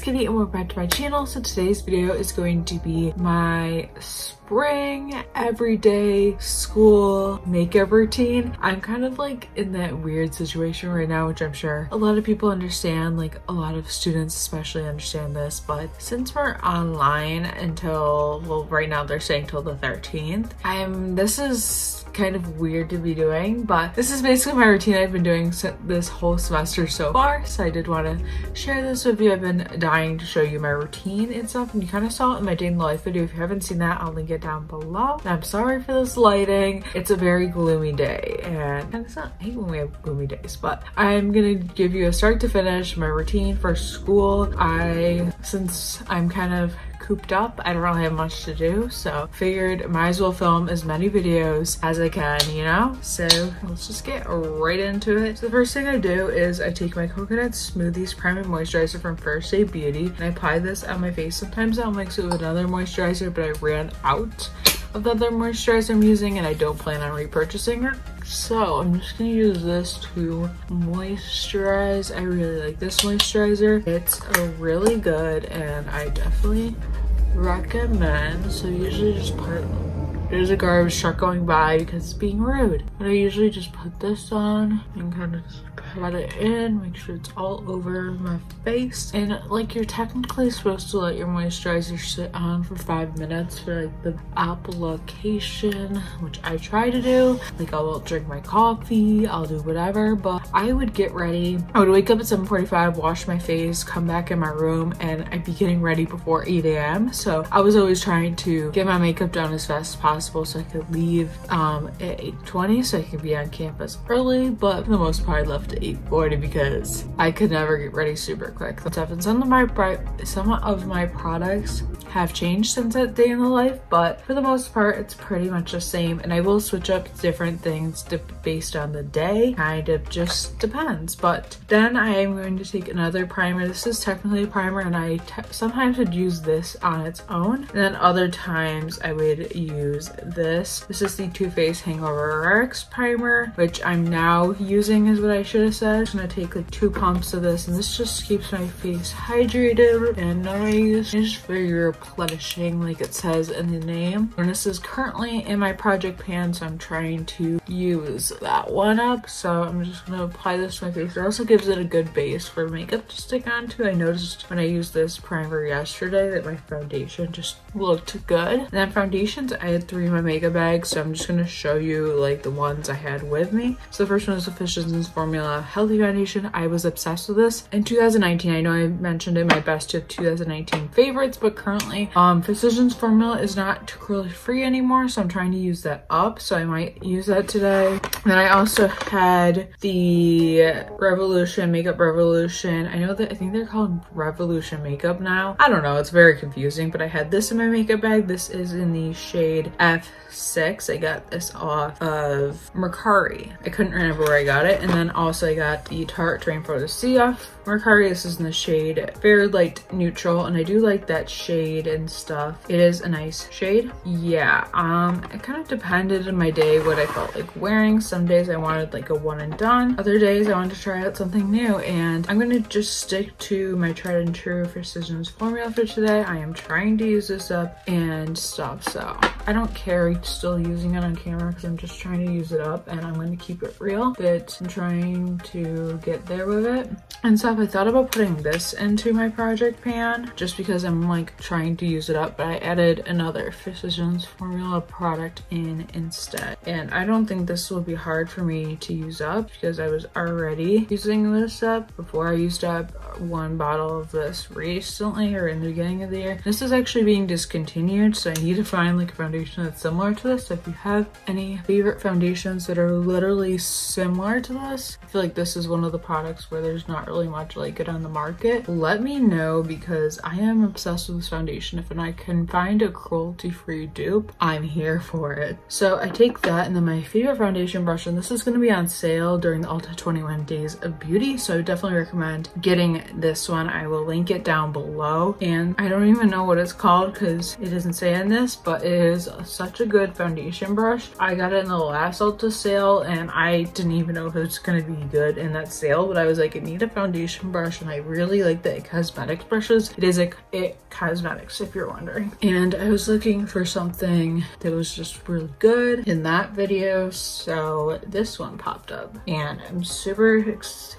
Katie and welcome back to my channel. So today's video is going to be my spring everyday school makeup routine. I'm kind of like in that weird situation right now, which I'm sure a lot of people understand, like a lot of students especially understand this, but since we're online until, well, right now they're saying till the 13th, this is kind of weird to be doing, but this is basically my routine I've been doing this whole semester so far, so I did want to share this with you. I've been dying to show you my routine and stuff, and you kind of saw it in my day in the life video. If you haven't seen that, I'll link it down below. And I'm sorry for this lighting. It's a very gloomy day, and it's not, I hate when we have gloomy days, but I'm gonna give you a start to finish my routine for school. Since I'm kind of cooped up, I don't really have much to do, so figured might as well film as many videos as I can, you know? So let's just get right into it. So the first thing I do is I take my Coconut Smoothies Prime and Moisturizer from First Aid Beauty, and I apply this on my face. Sometimes I'll mix it with another moisturizer, but I ran out of the other moisturizer I'm using and I don't plan on repurchasing it. So I'm just gonna use this to moisturize. I really like this moisturizer. It's really good and I definitely recommend. So usually just there's a garbage truck going by because it's being rude. But I usually just put this on and kind of just pat it in, make sure it's all over my face. And like, you're technically supposed to let your moisturizer sit on for 5 minutes for like the application, which I try to do. Like, I'll drink my coffee, I'll do whatever, but I would get ready. I would wake up at 7:45, wash my face, come back in my room, and I'd be getting ready before 8 a.m. So I was always trying to get my makeup done as fast as possible so I could leave at 8:20 so I could be on campus early, but for the most part I left at 8:40 because I could never get ready super quick. And some of my products have changed since that day in the life, but for the most part it's pretty much the same, and I will switch up different things based on the day. Kind of just depends. But then I am going to take another primer. This is technically a primer, and I sometimes would use this on its own, and then other times I would use this. This is the Too Faced Hangover RX primer, which I'm now using, is what I should have said. I'm just gonna take like 2 pumps of this, and this just keeps my face hydrated and nice. It's just very replenishing, like it says in the name. And this is currently in my project pan, so I'm trying to use that one up. So I'm just gonna apply this to my face. It also gives it a good base for makeup to stick onto. I noticed when I used this primer yesterday that my foundation just looked good. And then foundations, I had 3 in my makeup bag, so I'm just gonna show you like the ones I had with me. So the first one is the Physicians Formula Healthy Foundation. I was obsessed with this in 2019. I know I mentioned in my best of 2019 favorites, but currently Physicians Formula is not cruelty free anymore, so I'm trying to use that up, so I might use that today. And then I also had the Revolution Makeup Revolution. I think they're called Revolution Makeup now. I don't know, it's very confusing, but I had this in my makeup bag. This is in the shade F6. I got this off of Mercari. I couldn't remember where I got it. And then also I got the Tarte Rainforest CF Mercari. This is in the shade Very Light Neutral, and I do like that shade and stuff. It is a nice shade. Yeah, it kind of depended on my day what I felt like wearing. Some days I wanted like a one and done. Other days I wanted to try out something new, and I'm gonna just stick to my tried and true Physicians Formula for today. I am trying to use this up and stuff, so I don't care still using it on camera because I'm just trying to use it up, and I'm going to keep it real that I'm trying to get there with it and stuff. I thought about putting this into my project pan just because I'm like trying to use it up, but I added another Physicians Formula product in instead, and I don't think this will be hard for me to use up because I was already using this up before. I used up 1 bottle of this recently, or in the beginning of the year. This is actually being discontinued, so I need to find like a foundation that's similar to this. So if you have any favorite foundations that are literally similar to this, I feel like this is one of the products where there's not really much like it on the market. Let me know because I am obsessed with this foundation. If I can find a cruelty-free dupe, I'm here for it. So I take that, and then my favorite foundation brush, and this is going to be on sale during the Ulta 21 Days of Beauty, so I would definitely recommend getting this one. I will link it down below, and I don't even know what it's called because it doesn't say in this, but it is such a good foundation brush. I got it in the last Ulta sale and I didn't even know if it was gonna be good in that sale, but I was like, I need a foundation brush and I really like the It Cosmetics brushes. It is like It Cosmetics, if you're wondering. And I was looking for something that was just really good in that video, so this one popped up and I'm super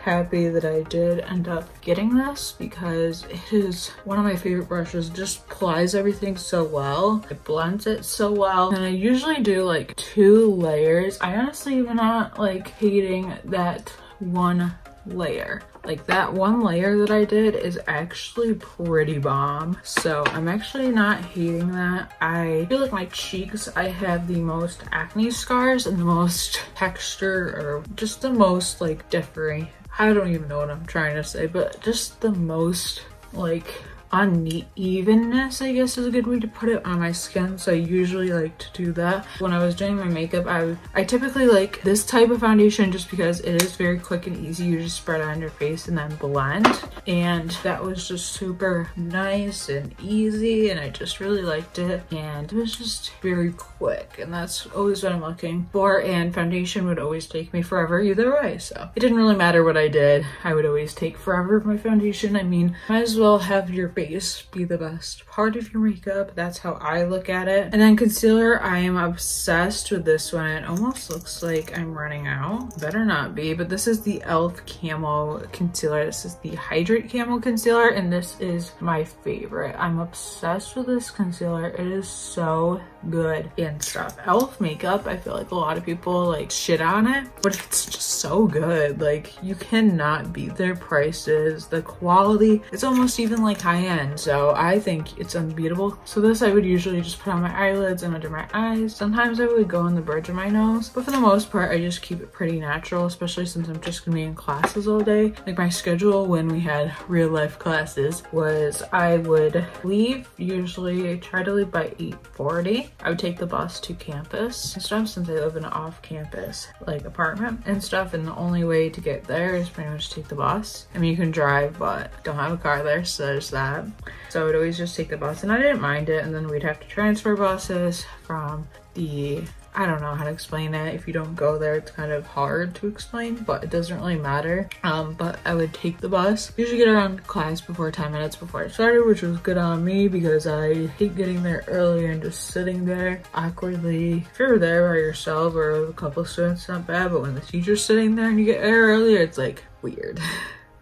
happy that I did end up getting this because it is one of my favorite brushes. It just applies everything so well. It blends it so well. And I usually do like 2 layers. I honestly am not like hating that one layer. Like that one layer that I did is actually pretty bomb. So I'm actually not hating that. I feel like my cheeks, I have the most acne scars and the most texture, or just the most like differing. I don't even know what I'm trying to say, but just the most like unevenness, I guess is a good way to put it, on my skin. So I usually like to do that. When I was doing my makeup, I typically like this type of foundation just because it is very quick and easy. You just spread it on your face and then blend. And that was just super nice and easy, and I just really liked it. And it was just very quick, and that's always what I'm looking for. And foundation would always take me forever either way. So it didn't really matter what I did. I would always take forever with my foundation. I mean, might as well have your base be the best part of your makeup. That's how I look at it. And then concealer, I am obsessed with this one. It almost looks like I'm running out. Better not be, but this is the e.l.f. Camo Concealer. This is the Hydrate Camo Concealer, and this is my favorite. I'm obsessed with this concealer. It is so good and stuff. e.l.f. makeup, I feel like a lot of people like shit on it, but it's just so good. Like, you cannot beat their prices. The quality, it's almost even like high-end. So I think it's unbeatable. So this I would usually just put on my eyelids and under my eyes. Sometimes I would go on the bridge of my nose, but for the most part I just keep it pretty natural, especially since I'm just gonna be in classes all day. Like, my schedule when we had real life classes was I would leave, usually try to leave by 8:40. I would take the bus to campus and stuff, since I live in an off-campus like apartment and stuff, and the only way to get there is pretty much take the bus. I mean, you can drive, but don't have a car there, so there's that. So I would always just take the bus, and I didn't mind it. And then we'd have to transfer buses from the, I don't know how to explain it. If you don't go there, it's kind of hard to explain, but it doesn't really matter. But I would take the bus, usually get around class before 10 minutes before it started, which was good on me because I hate getting there early and just sitting there awkwardly. If you're there by yourself or with a couple of students, not bad, but when the teacher's sitting there and you get there earlier, it's like weird.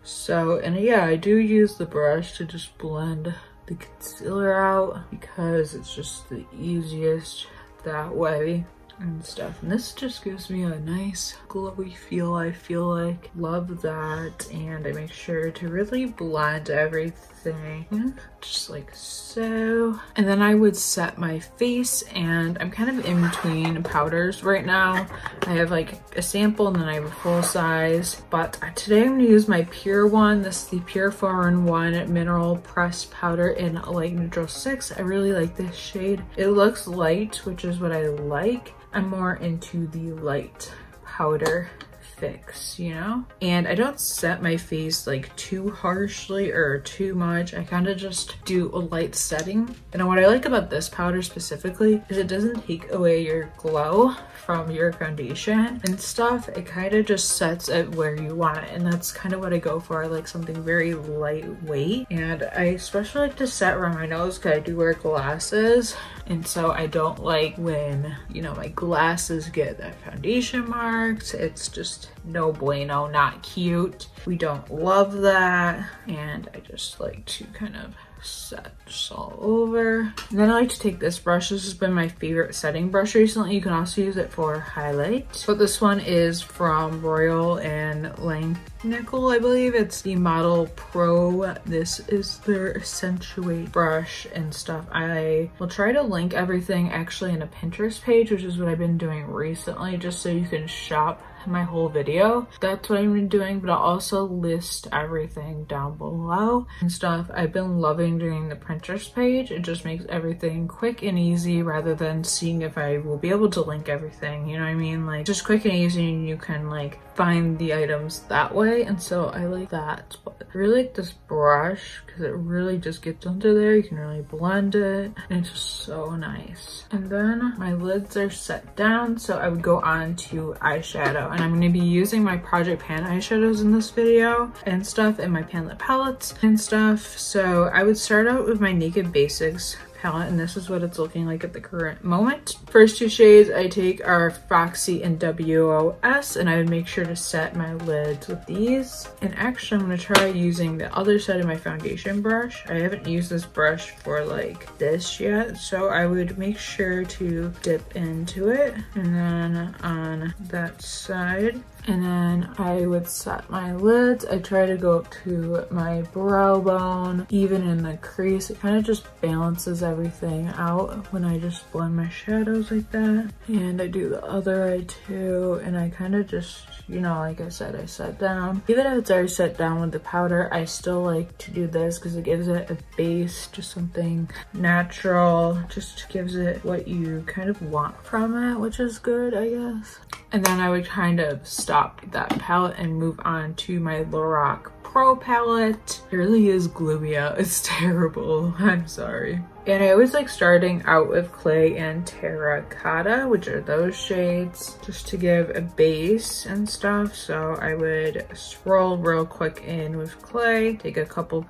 So, and yeah, I do use the brush to just blend the concealer out because it's just the easiest that way and stuff. And this just gives me a nice glowy feel, I feel like. Love that. And I make sure to really blend everything just like so. And then I would set my face, and I'm kind of in between powders right now. I have like a sample and then I have a full size, but today I'm gonna use my Pure one. This is the Pure 4-in-1 Mineral Pressed Powder in Light Neutral 6. I really like this shade. It looks light, which is what I like. I'm more into the light powder fix, you know? And I don't set my face like too harshly or too much. I kind of just do a light setting. And what I like about this powder specifically is it doesn't take away your glow from your foundation and stuff. It kind of just sets it where you want it, and that's kind of what I go for. I like something very lightweight, and I especially like to set around my nose because I do wear glasses, and so I don't like when, you know, my glasses get that foundation marks. It's just no bueno, not cute. We don't love that, and I just like to kind of set just all over. And then I like to take this brush. This has been my favorite setting brush recently. You can also use it for highlight, but this one is from Royal and Langnickel, I believe. It's the Model Pro. This is their Accentuate brush and stuff. I will try to link everything actually in a Pinterest page, which is what I've been doing recently, just so you can shop my whole video. That's what I've been doing, but I'll also list everything down below and stuff. I've been loving doing the Pinterest page. It just makes everything quick and easy rather than seeing if I will be able to link everything, you know what I mean? Like, just quick and easy, and you can like find the items that way. way, and so I like that. But I really like this brush because it really just gets under there. You can really blend it, and it's just so nice. And then my lids are set down, so I would go on to eyeshadow, and I'm going to be using my Project Pan eyeshadows in this video and stuff, and my Pan Lip palettes and stuff. So I would start out with my Naked Basics palette, and this is what it's looking like at the current moment. First two shades I take are Foxy and WOS, and I would make sure to set my lids with these. And actually I'm going to try using the other side of my foundation brush. I haven't used this brush for like this yet, so I would make sure to dip into it, and then on that side. And then I would set my lids. I try to go up to my brow bone, even in the crease. It kind of just balances everything out when I just blend my shadows like that. And I do the other eye too, and I kind of just, you know, like I said, I set down. Even if it's already set down with the powder, I still like to do this because it gives it a base, just something natural, just gives it what you kind of want from it, which is good, I guess. And then I would kind of stop that palette and move on to my Lorac Pro palette. It really is gloomy out. It's terrible. I'm sorry. And I always like starting out with Clay and Terracotta, which are those shades, just to give a base and stuff. So I would swirl real quick in with Clay, take a couple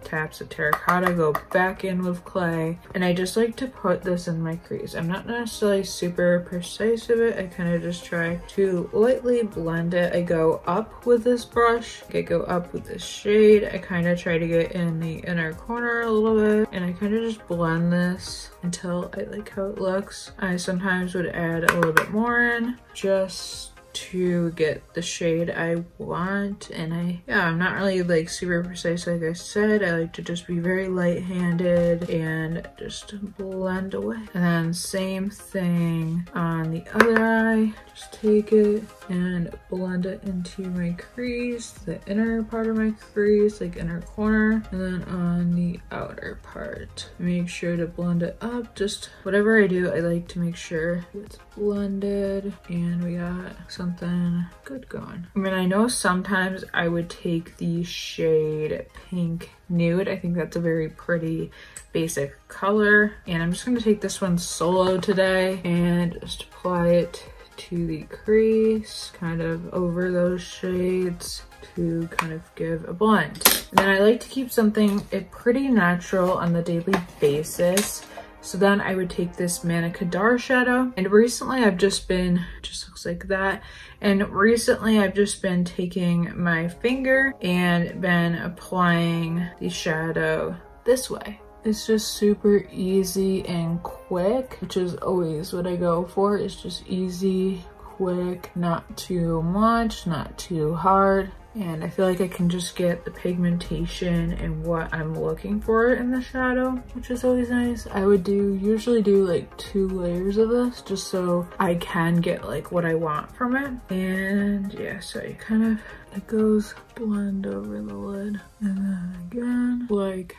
taps of Terracotta, go back in with Clay, and I just like to put this in my crease. I'm not necessarily super precise with it. I kind of just try to lightly blend it. I go up with this brush, I go up with this shade. I kind of try to get in the inner corner a little bit, and I kind of just blend this until I like how it looks. I sometimes would add a little bit more in just to get the shade I want. And I'm not really like super precise, like I said. I like to just be very light-handed and just blend away. And then same thing on the other eye. Just take it and blend it into my crease, the inner part of my crease, like inner corner, and then on the outer part. Make sure to blend it up. Just whatever I do, I like to make sure it's blended and we got something good going. I mean, I know sometimes I would take the shade Pink Nude. I think that's a very pretty basic color, and I'm just going to take this one solo today and just apply it to the crease, kind of over those shades to kind of give a blend. And then I like to keep something pretty natural on the daily basis. So then I would take this Mana Kadar shadow, and recently I've just been, just looks like that. And recently I've just been taking my finger and been applying the shadow this way. It's just super easy and quick, which is always what I go for. It's just easy, quick, not too much, not too hard. And I feel like I can just get the pigmentation and what I'm looking for in the shadow, which is always nice. I would usually do like 2 layers of this just so I can get like what I want from it. And yeah, so you kind of, it goes blend over the lid, and then again like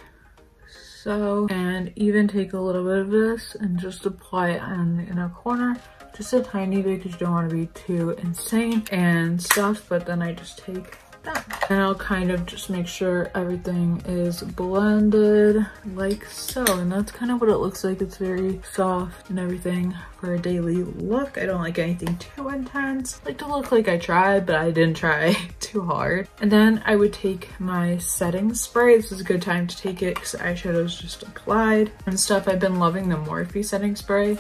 so. And even take a little bit of this and just apply it on the inner corner, just a tiny bit because you don't want to be too insane and stuff. But then I just take that, and I'll kind of just make sure everything is blended like so. And that's kind of what it looks like. It's very soft and everything for a daily look. I don't like anything too intense. I like to look like I tried, but I didn't try too hard. And then I would take my setting spray. This is a good time to take it because the eyeshadow is just applied and stuff. I've been loving the Morphe setting spray.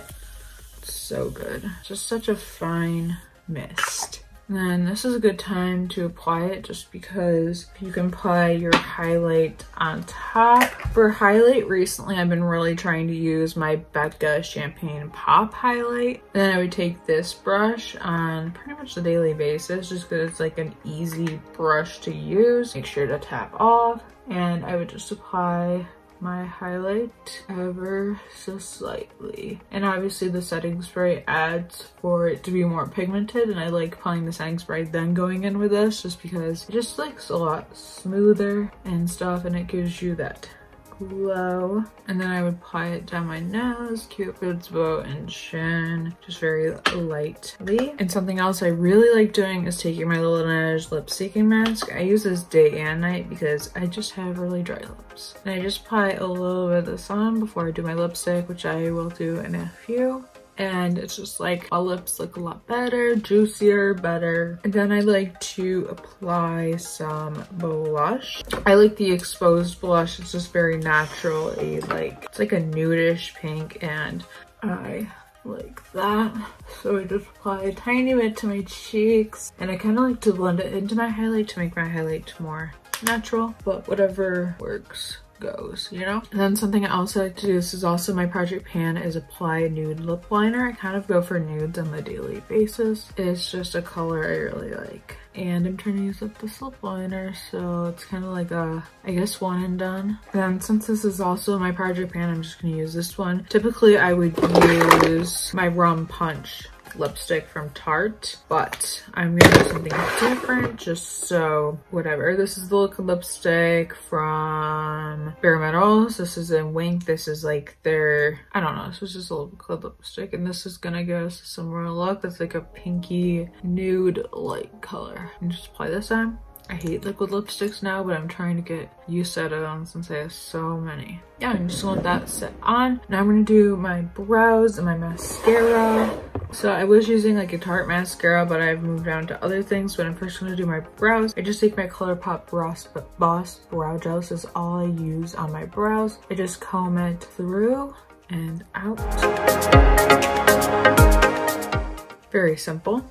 It's so good. Just such a fine mist. And then this is a good time to apply it just because you can apply your highlight on top. For highlight, recently I've been really trying to use my Becca Champagne Pop highlight. And then I would take this brush on pretty much the daily basis just because it's like an easy brush to use. Make sure to tap off, and I would just apply my highlight ever so slightly. And obviously the setting spray adds for it to be more pigmented, and I like applying the setting spray then going in with this just because it just looks a lot smoother and stuff, and it gives you that low, and then I would apply it down my nose, Cupid's bow, and chin, just very lightly. And something else I really like doing is taking my Laneige lip seeking mask. I use this day and night because I just have really dry lips. And I just apply a little bit of this on before I do my lipstick, which I will do in a few. And it's just like my lips look a lot better, juicier, better. And then I like to apply some blush. I like the exposed blush. It's just very natural, it's like a nudish pink, and I like that. So I just apply a tiny bit to my cheeks, and I kind of like to blend it into my highlight to make my highlight more natural, but whatever works goes, you know? And then something else I like to do, this is also my project pan, is apply a nude lip liner. I kind of go for nudes on the daily basis. It's just a color I really like. And I'm trying to use up this lip liner, so it's kind of like a, I guess, one and done. And then since this is also my project pan, I'm just gonna use this one. Typically I would use my Rum Punch lipstick from Tarte, but I'm gonna do something different, just so whatever. This is the liquid lipstick from Bare Minerals. This is in Wink. This is like their, I don't know, this was just a liquid lipstick, and this is gonna give us a similar look. That's like a pinky nude light color. And just apply this on. I hate liquid lipsticks now, but I'm trying to get used to it since I have so many. Yeah, I'm just gonna let that set on. Now I'm gonna do my brows and my mascara. So I was using like a Tarte mascara, but I've moved on to other things. But I'm first gonna do my brows. I just take my ColourPop Boss Brow Gel. This is all I use on my brows. I just comb it through and out. Very simple.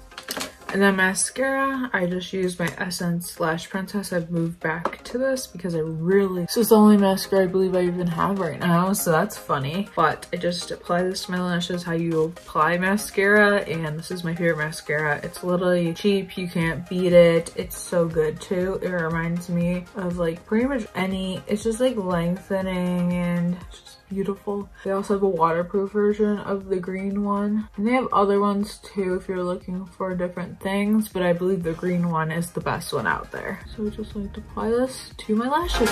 And then mascara, I just use my Essence Lash Princess. I've moved back to this because this is the only mascara I believe I even have right now, so that's funny. But I just apply this to my lashes, how you apply mascara, and this is my favorite mascara. It's literally cheap, you can't beat it. It's so good too. It reminds me of like pretty much it's just like lengthening and just beautiful. They also have a waterproof version of the green one, and they have other ones too if you're looking for different things, but I believe the green one is the best one out there. So I just like to apply this to my lashes.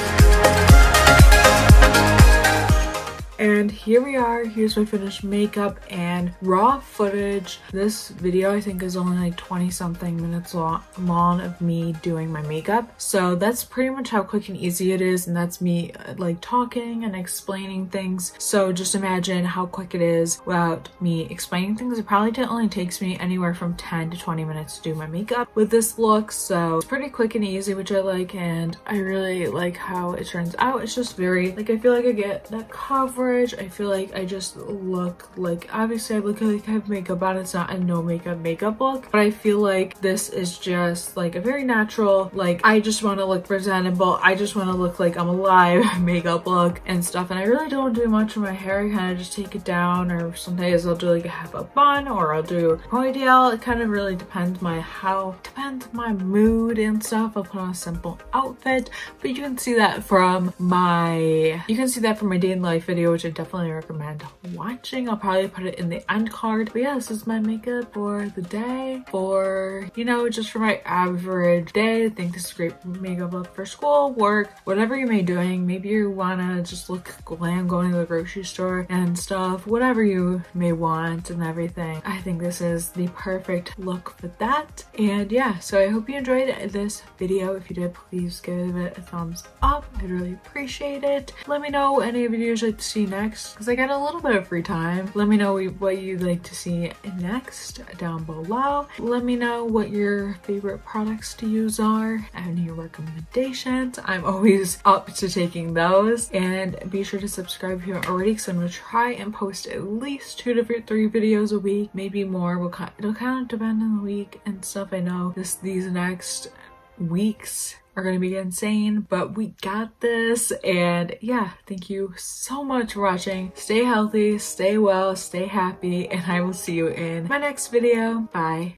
And here we are. Here's my finished makeup and raw footage. This video I think is only like 20 something minutes long of me doing my makeup. So that's pretty much how quick and easy it is, and that's me like talking and explaining things. So just imagine how quick it is without me explaining things. It probably only takes me anywhere from 10 to 20 minutes to do my makeup with this look. So it's pretty quick and easy, which I like, and I really like how it turns out. It's just very, like, I feel like I get that coverage. I feel like I just look like, obviously I look like I have makeup on. It's not a no makeup look, but I feel like this is just like a very natural, like I just want to look presentable. I just want to look like I'm alive makeup look and stuff. And I really don't do much with my hair. I kind of just take it down, or sometimes I'll do like a half a bun, or I'll do a ponytail. It kind of really depends my mood and stuff. I'll put on a simple outfit, but you can see that from my day in life video, which I definitely recommend watching. I'll probably put it in the end card. But yeah, this is my makeup for the day, for, you know, just for my average day. I think this is a great makeup look for school, work, whatever you may be doing. Maybe you wanna just look glam going to the grocery store and stuff, whatever you may want and everything. I think this is the perfect look for that. And yeah, so I hope you enjoyed this video. If you did, please give it a thumbs up. I'd really appreciate it. Let me know any videos you'd like to see next, because I got a little bit of free time. Let me know what you'd like to see next down below. Let me know what your favorite products to use are, any recommendations. I'm always up to taking those. And be sure to subscribe if you haven't already, because I'm going to try and post at least 2 to 3 videos a week, maybe more. It'll kind of depend on the week and stuff. I know these next weeks are going to be insane, but we got this. And yeah, thank you so much for watching. Stay healthy, stay well, stay happy, and I will see you in my next video. Bye.